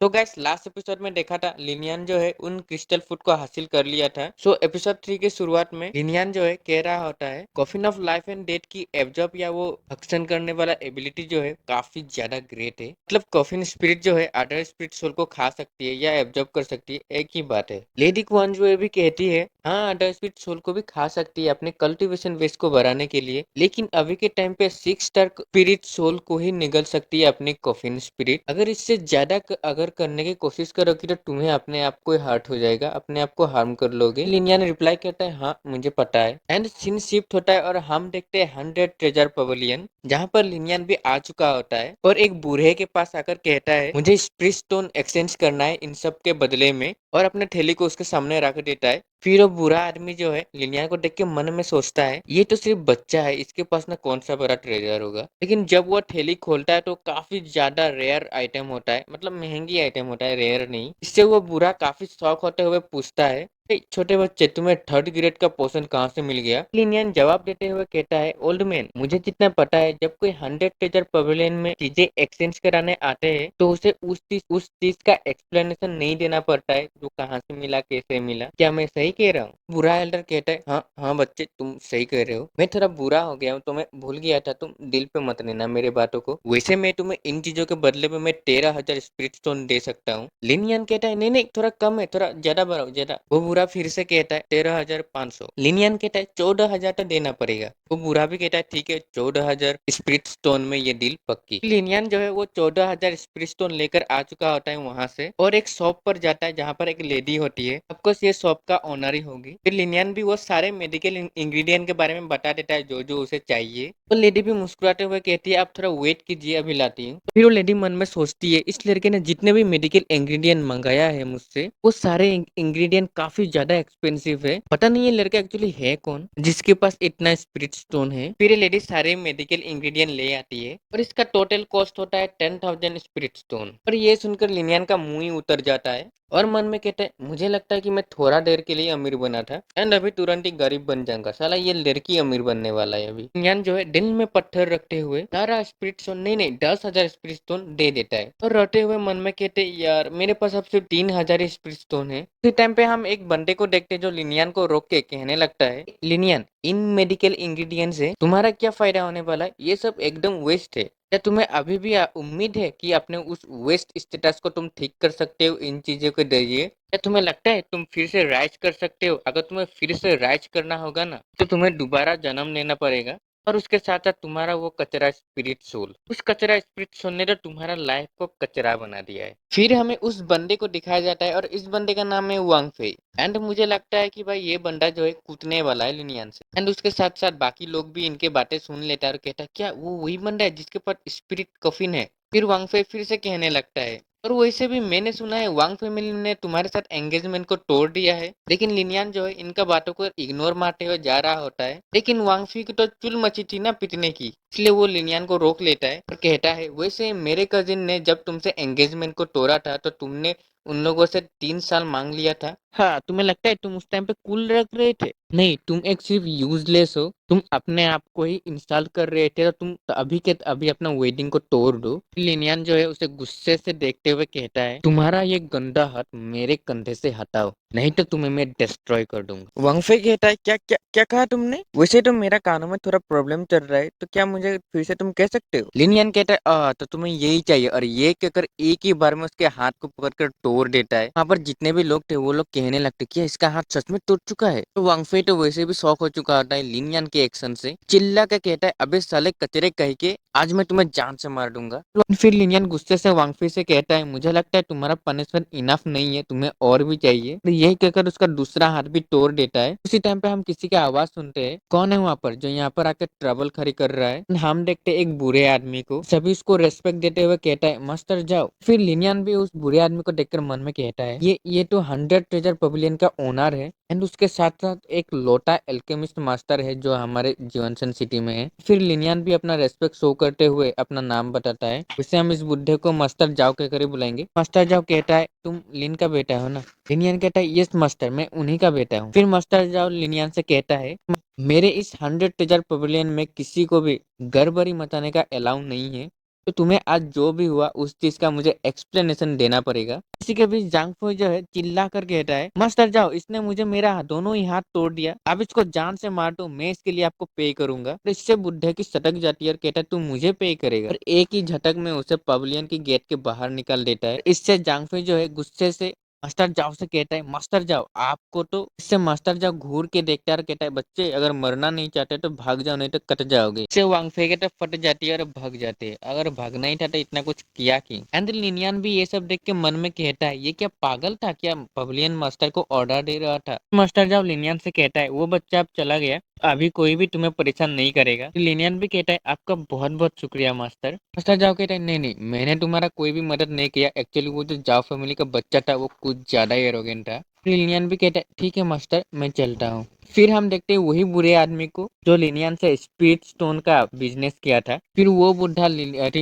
तो gas last episode में देखा था लिनियन जो है उन क्रिस्टल फूड को हासिल कर लिया था। सो एपिसोड 3 की शुरुआत में लिनियन जो है कह रहा होता है coffin of life and death की एब्जॉर्ब या वो भक्षण करने वाला एबिलिटी जो है काफी ज्यादा ग्रेट है। मतलब कॉफिन स्पिरिट जो है अदर स्पिरिट सोल को खा सकती है या एब्जॉर्ब कर सकती है, एक ही बात है। लेडी क्वान जो है भी कहती है हाँ अदर स्पिरिट सोल को भी खा सकती है अपने कल्टीवेशन वेस्ट को बढ़ाने के लिए, लेकिन अभी के टाइम पे 6 स्टार स्पिरिट सोल को ही निगल सकती है अपनी कॉफिन स्पिरिट। अगर इससे ज्यादा अगर करने की कोशिश करोगी तो तुम्हें अपने आप को हर्ट हो जाएगा, अपने आप को हार्म कर लोगे। लिनिया ने रिप्लाई करता है हाँ मुझे पता है। एंड सीन शिफ्ट होता है और हम देखते हैं 100 ट्रेजर पवेलियन, जहाँ पर लिनियन भी आ चुका होता है और एक बूढ़े के पास आकर कहता है मुझे स्प्रिट स्टोन एक्सचेंज करना है इन सब के बदले में, और अपने थैली को उसके सामने रख देता है। फिर वो बुरा आदमी जो है लिनिया को देख के मन में सोचता है ये तो सिर्फ बच्चा है, इसके पास ना कौन सा बड़ा ट्रेजर होगा। लेकिन जब वो थैली खोलता है तो काफी ज्यादा रेयर आइटम होता है, मतलब महंगी आइटम होता है, रेयर नहीं। इससे वो बुरा काफी शौक होते हुए पूछता है छोटे बच्चे तुम्हें 3rd ग्रेड का पोर्शन कहाँ से मिल गया। लिनियन जवाब देते हुए कहता है ओल्ड मैन मुझे जितना पता है जब कोई 100 ट्रेजर पवेलियन में चीजें एक्सचेंज कराने आते हैं तो उसे उस चीज का एक्सप्लेनेशन नहीं देना पड़ता है जो कहाँ से मिला कैसे मिला। क्या मैं सही कह रहा हूँ? बुरा एल्डर कहता है हाँ हाँ बच्चे तुम सही कह रहे हो, मैं थोड़ा बुरा हो गया हूँ तो मैं भूल गया था, तुम दिल पे मत लेना मेरे बातों को। वैसे मैं तुम्हें इन चीजों के बदले में मैं 13,000 स्पिरिट स्टोन दे सकता हूँ। लिनियन कहता है नहीं नहीं थोड़ा कम है, थोड़ा ज्यादा बढ़ाओ ज्यादा। वो बुरा फिर से कहता है 13,500। लिनियन कहता है 14,000 तो देना पड़ेगा। वो बुरा भी कहता है ठीक है 14,000 स्पिरिट स्टोन में ये डील पक्की। लिनियन जो है वो 14,000 स्पिरिट स्टोन लेकर आ चुका होता है वहां से और एक शॉप पर जाता है जहाँ पर एक लेडी होती है, ऑफकोर्स ये शॉप का ओनर ही होगी। फिर लिनियन भी वो सारे मेडिकल इंग्रेडिएंट के बारे में बता देता है जो जो उसे चाहिए। तो लेडी भी मुस्कुराते हुए कहती है आप थोड़ा वेट कीजिए अभी लाती हूँ। फिर वो लेडी मन में सोचती है इस लड़के ने जितने भी मेडिकल इंग्रेडिएंट मंगाया है मुझसे वो सारे इंग्रेडिएंट काफी ज्यादा एक्सपेंसिव है, पता नहीं ये लड़का एक्चुअली है कौन जिसके पास इतना स्पिरिट स्टोन है। फिर ये लेडी सारे मेडिकल इंग्रेडिएंट ले आती है और इसका टोटल कॉस्ट होता है 10,000 स्पिरिट स्टोन। और ये सुनकर लिनियन का मुंह ही उतर जाता है और मन में कहता है मुझे लगता है कि मैं थोड़ा देर के लिए अमीर बना था एंड अभी तुरंत ही गरीब बन जाऊंगा, साला ये लड़की अमीर बनने वाला है अभी। यान जो है दिल में पत्थर रखते हुए सारा स्पिरिट स्टोन नहीं 10,000 स्पिरिट स्टोन दे देता है और रोते हुए मन में कहते यार मेरे पास अब सिर्फ 3,000 स्पिरिट स्टोन है। उसी टाइम पे हम एक बंदे को देखते हैं जो लिनियन को रोक के कहने लगता है लिनियन इन मेडिकल इंग्रेडिएंट से तुम्हारा क्या फायदा होने वाला है, ये सब एकदम वेस्ट है। क्या तुम्हें अभी भी उम्मीद है कि अपने उस वेस्ट स्टेटस को तुम ठीक कर सकते हो इन चीजों के जरिए? क्या तुम्हें लगता है तुम फिर से राइज कर सकते हो? अगर तुम्हें फिर से राइज करना होगा ना तो तुम्हें दोबारा जन्म लेना पड़ेगा और उसके साथ साथ तुम्हारा वो कचरा स्पिरिट सोल, उस कचरा स्पिरिट सोल ने तो तुम्हारा लाइफ को कचरा बना दिया है। फिर हमें उस बंदे को दिखाया जाता है और इस बंदे का नाम है वांग फे। एंड मुझे लगता है कि भाई ये बंदा जो है कूदने वाला है लिनियन से। एंड उसके साथ साथ बाकी लोग भी इनके बातें सुन लेता है और कहता है क्या वो वही बंदा है जिसके पास स्पिरिट कफिन है? फिर वांग फे फिर से कहने लगता है और वैसे भी मैंने सुना है वांग फैमिली ने तुम्हारे साथ एंगेजमेंट को तोड़ दिया है। लेकिन लिनियन जो है इनका बातों को इग्नोर मारते हुए जा रहा होता है, लेकिन वांग फी की तो चुल मची थी ना पिटने की, इसलिए वो लिनियन को रोक लेता है और कहता है वैसे मेरे कजिन ने जब तुमसे एंगेजमेंट को तोड़ा था तो तुमने उन लोगों से 3 साल मांग लिया था। हाँ तुम्हें लगता है तुम उस टाइम पे कूल रख रहे थे? नहीं, तुम एक सिर्फ यूजलेस हो, तुम अपने आप को ही इंस्टॉल कर रहे थे तो तुम अभी के अभी अपना वेडिंग को तोड़ दो। लिनियन जो है उसे गुस्से से देखते हुए कहता है तुम्हारा ये गंदा हाथ मेरे कंधे से हटाओ नहीं तो तुम्हें मैं डिस्ट्रॉय कर दूंगा। वांगफे कहता है क्या क्या क्या कहा तुमने? वैसे तो मेरा कानों में थोड़ा प्रॉब्लम चल रहा है तो क्या मुझे फिर से तुम कह सकते हो? लिनियन कहता है तो तुम्हें यही चाहिए, और ये कहकर एक ही बार में उसके हाथ को पकड़कर तोड़ देता है। वहां पर जितने भी लोग थे वो लोग कहने लगते क्या इसका हाथ सच में टूट चुका है? तो वांगफे तो वैसे भी शौक हो चुका होता है लिनियन के एक्शन से, चिल्ला के कहता है अबे साले कचरे कह के आज मैं तुम्हें जान से मार दूंगा। तो फिर लिनियन गुस्से से वांगफे से कहता है मुझे लगता है तुम्हारा पनिशमेंट इनफ नहीं है, तुम्हें और भी चाहिए। तो यही कहकर उसका दूसरा हाथ भी तोड़ देता है। उसी टाइम पे हम किसी की आवाज सुनते हैं, कौन है वहां पर जो यहाँ पर आकर ट्रबल खड़ी कर रहा है? हम देखते हैं एक बुरे आदमी को, सभी उसको रेस्पेक्ट देते हुए कहता है मास्टर जाओ। फिर लिनियन भी उस बुरे आदमी को देखकर मन में कहता है ये तो 100 ट्रेजर पवेलियन का ओनर है एंड उसके साथ साथ एक लोटा एल्केमिस्ट मास्टर है जो हमारे जीवनसन सिटी में है। फिर लिनियन भी अपना रेस्पेक्ट शो करते हुए अपना नाम बताता है, वैसे हम इस बुढ़े को मास्टर जाओ के करीब बुलाएंगे। मास्टर जाओ कहता है तुम लिन का बेटा हो ना? लिनियन कहता है यस मास्टर मैं उन्हीं का बेटा हूँ। फिर मास्टर जाओ लिनियन से कहता है मेरे इस 100 ट्रेजर पवेलियन में किसी को भी गड़बड़ी मचाने का अलाउ नहीं है, तो तुम्हें आज जो भी हुआ उस चीज का मुझे एक्सप्लेनेशन देना पड़ेगा। इसी के बीच जांग फुई जो है चिल्ला कर कहता है, मास्टर जाओ, इसने मुझे मेरा दोनों ही हाथ तोड़ दिया, अब इसको जान से मार दो, मैं इसके लिए आपको पे करूंगा। तो इससे बुढ़े की सटक जाती है और कहता है तू मुझे पे करेगा, और एक ही झटक में उसे पवेलियन की गेट के बाहर निकाल देता है। इससे जांग फुई जो है गुस्से से मास्टर जाओ से कहता है, मास्टर जाओ आपको तो। इससे मास्टर जाओ घूर के देखता है और कहता है, बच्चे अगर मरना नहीं चाहते तो भाग जाओ, नहीं तो कट जाओगे। इससे वांग फे के तो फट जाती है और भाग जाते हैं। अगर भागना ही था तो इतना कुछ किया क्यों। एंड लिनियन भी ये सब देख के मन में कहता है, ये क्या पागल था क्या, पवेलियन मास्टर को ऑर्डर दे रहा था। मास्टर जाओ लिनियन से कहता है, वो बच्चा अब चला गया, अभी कोई भी तुम्हें परेशान नहीं करेगा। लिनियन भी कहता है, आपका बहुत बहुत शुक्रिया मास्टर। मास्टर जाओ कहता है, नहीं नहीं, मैंने तुम्हारा कोई भी मदद नहीं किया, एक्चुअली वो जो जाओ फैमिली का बच्चा था वो कुछ ज्यादा ही एरोगेंट था। लिनियन भी कहता है, ठीक है मास्टर, मैं चलता हूँ। फिर हम देखते हैं वही बुरे आदमी को जो लिनियन से स्पिरिट स्टोन का बिजनेस किया था। फिर वो बुढ़ा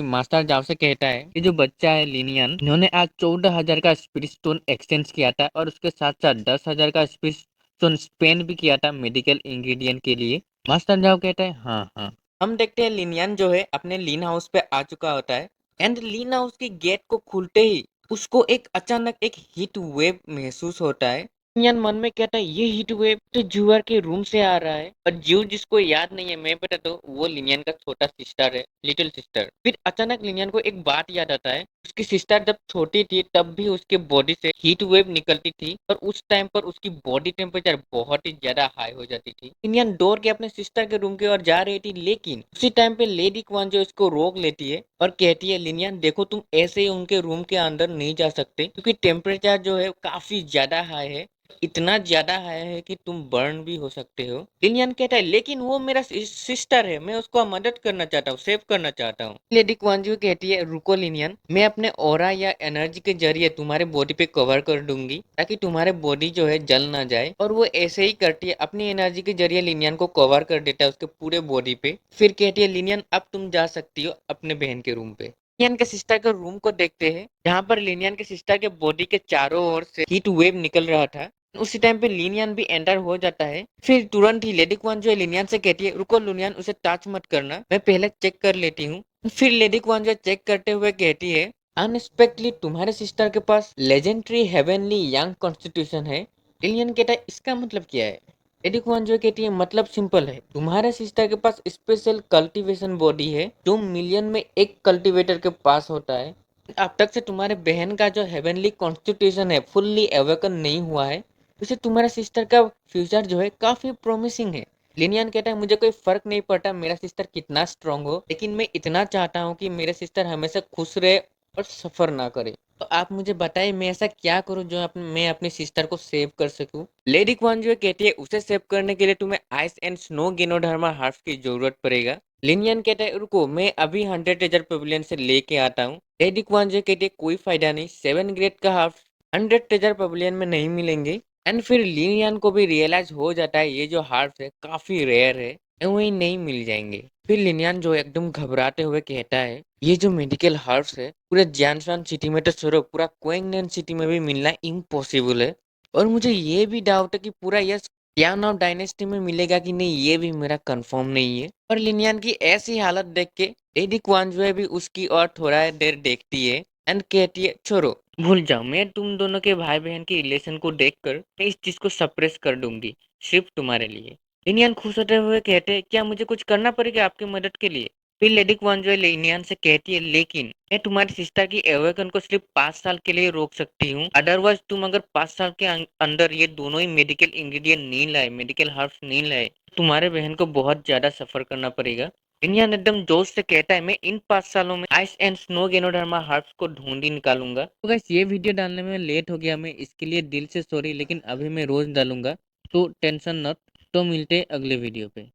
मास्टर जाओ से कहता है, ये जो बच्चा है लिनियन, इन्होंने आज 14,000 का स्पिरिट स्टोन एक्सचेंज किया था और उसके साथ साथ 10,000 का स्पिरिट स्टोन स्पेंड भी किया था मेडिकल इंग्रेडिएंट के लिए। मास्टर जाओ कहता है, हाँ हाँ। हम देखते हैं लिनियन जो है अपने लीन हाउस पे आ चुका होता है। एंड लीन हाउस की गेट को खुलते ही उसको एक अचानक एक हीट वेव महसूस होता है। लिनियन मन में कहता है, ये हीट वेव तो जूअर के रूम से आ रहा है, और जीव जिसको याद नहीं है मैं बता दो, वो लिनियन का छोटा सिस्टर है, लिटिल सिस्टर। फिर अचानक लिनियन को एक बात याद आता है, उसकी सिस्टर जब छोटी थी तब भी उसके बॉडी से हीट वेव निकलती थी, और उस टाइम पर उसकी बॉडी टेम्परेचर बहुत ही ज्यादा हाई हो जाती थी। लिनियन दौड़ के अपने सिस्टर के रूम की ओर जा रही थी, लेकिन उसी टाइम पे लेडी क्वान जो इसको रोक लेती है और कहती है, लिनियन देखो, तुम ऐसे ही उनके रूम के अंदर नहीं जा सकते, क्योंकि टेम्परेचर जो है काफी ज्यादा हाई है, इतना ज्यादा हाई है कि तुम बर्न भी हो सकते हो। लिनियन कहता है, लेकिन वो मेरा सिस्टर है, मैं उसको मदद करना चाहता हूँ, सेव करना चाहता हूँ। लेडी क्वांजू कहती है, रुको लिनियन, मैं अपने ऑरा या एनर्जी के जरिए तुम्हारे बॉडी पे कवर कर दूंगी ताकि तुम्हारे बॉडी जो है जल ना जाए। और वो ऐसे ही करती है, अपनी एनर्जी के जरिए लिनियन को कवर कर देता है उसके पूरे बॉडी पे। फिर कहती है, लिनियन अब तुम जा सकती हो अपने बहन के रूम पे। लिनियन के सिस्टर के रूम को देखते हैं, जहाँ पर लिनियन के सिस्टर के बॉडी के चारों ओर से हीट वेव निकल रहा था। उसी टाइम पे लिनियन भी एंटर हो जाता है। फिर तुरंत ही लेडी क्वान जो है लिनियन से कहती है, रुको लिनियन, उसे टच मत करना, मैं पहले चेक कर लेती हूँ। फिर लेडी क्वान जो चेक करते हुए कहती है, अनएक्सपेक्टली तुम्हारे सिस्टर के पास लेजेंडरी हेवनली यंग कॉन्स्टिट्यूशन है। लिनियन कहता है, इसका मतलब क्या है। लेडी क्वान जो कहती है, मतलब सिंपल है, तुम्हारे सिस्टर के पास स्पेशल कल्टीवेशन बॉडी है जो मिलियन में एक कल्टीवेटर के पास होता है। अब तक से तुम्हारे बहन का जो हेवनली कॉन्स्टिट्यूशन है फुल्ली अवेकन नहीं हुआ है, वैसे तुम्हारे सिस्टर का फ्यूचर जो है काफी प्रॉमिसिंग है। लिनियन कहता है, मुझे कोई फर्क नहीं पड़ता मेरा सिस्टर कितना स्ट्रांग हो, लेकिन मैं इतना चाहता हूँ कि मेरे सिस्टर हमेशा खुश रहे और सफर ना करे। तो आप मुझे बताइए, मैं ऐसा क्या करूँ जो मैं अपनी सिस्टर को सेव कर सकूं। लेडी क्वान जो कहती है, उसे सेव करने के लिए तुम्हें आइस एंड स्नो गेनोडर्मा हार्ट्स की जरूरत पड़ेगा। लिनियन कहता है, रुको, मैं अभी 100 पवेलियन से लेके आता हूँ। लेडी क्वान जो कहती है, कोई फायदा नहीं, 7 ग्रेड का हार्ट 100 पवेलियन में नहीं मिलेंगे। एंड फिर लिनियन को भी रियलाइज हो जाता है, ये जो हार्ट्स है काफी रेयर है, वही नहीं मिल जाएंगे। फिर लिनियन जो एकदम घबराते हुए कहता है, ये जो मेडिकल हर्ब्स है पूरे जैनशान सिटी में तो छोड़ो, पूरा क्वेंगनैन सिटी में भी मिलना इम्पॉसिबल है। और मुझे ये भी डाउट है कि पूरा यस क्लैन ऑफ डायनेस्टी में मिलेगा कि नहीं, ये भी मेरा कंफर्म नहीं है। और लिनियन की ऐसी हालत देख के लेडी क्वांजवे भी उसकी ओर थोड़ा देर देखती है एंड कहती है, छोड़ो, भूल जाओ, मैं तुम दोनों के भाई बहन के रिलेशन को देखकर मैं इस चीज को सप्रेस कर दूंगी, सिर्फ तुम्हारे लिए। लिनियन खुश होते हुए कहते हैं, क्या मुझे कुछ करना पड़ेगा आपकी मदद के लिए। फिर लेडी क्वांजो लिनियन से कहती है, लेकिन मैं तुम्हारी सिस्टर की एवेकन को सिर्फ 5 साल के लिए रोक सकती हूँ, अदरवाइज तुम अगर 5 साल के अंदर ये दोनों ही मेडिकल इंग्रेडिएंट नहीं लाए, मेडिकल हर्ब्स नहीं लाए, तुम्हारे बहन को बहुत ज्यादा सफर करना पड़ेगा। लिनियन एकदम जोश से कहता है, मैं इन 5 सालों में आइस एंड स्नो गेनोडर्मा हर्ब्स को ढूंढ ही निकालूंगा। तो गाइस, ये वीडियो डालने में लेट हो गया, मैं इसके लिए दिल से सॉरी, लेकिन अभी मैं रोज डालूंगा, तो टेंशन मत। तो मिलते हैं अगले वीडियो पे।